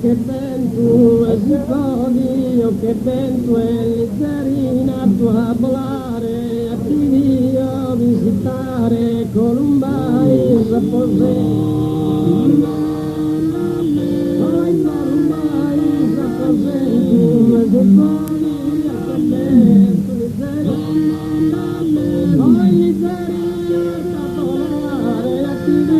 che vento e si codi, che vento e lizzerina tua volare, a ti a visitare Columbai, Zaposè. Poi Columbai, Zaposè, tu e si codi, che vento, lizzerina, poi lizzerina tua volare, a ti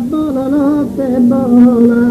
Buonanotte, buona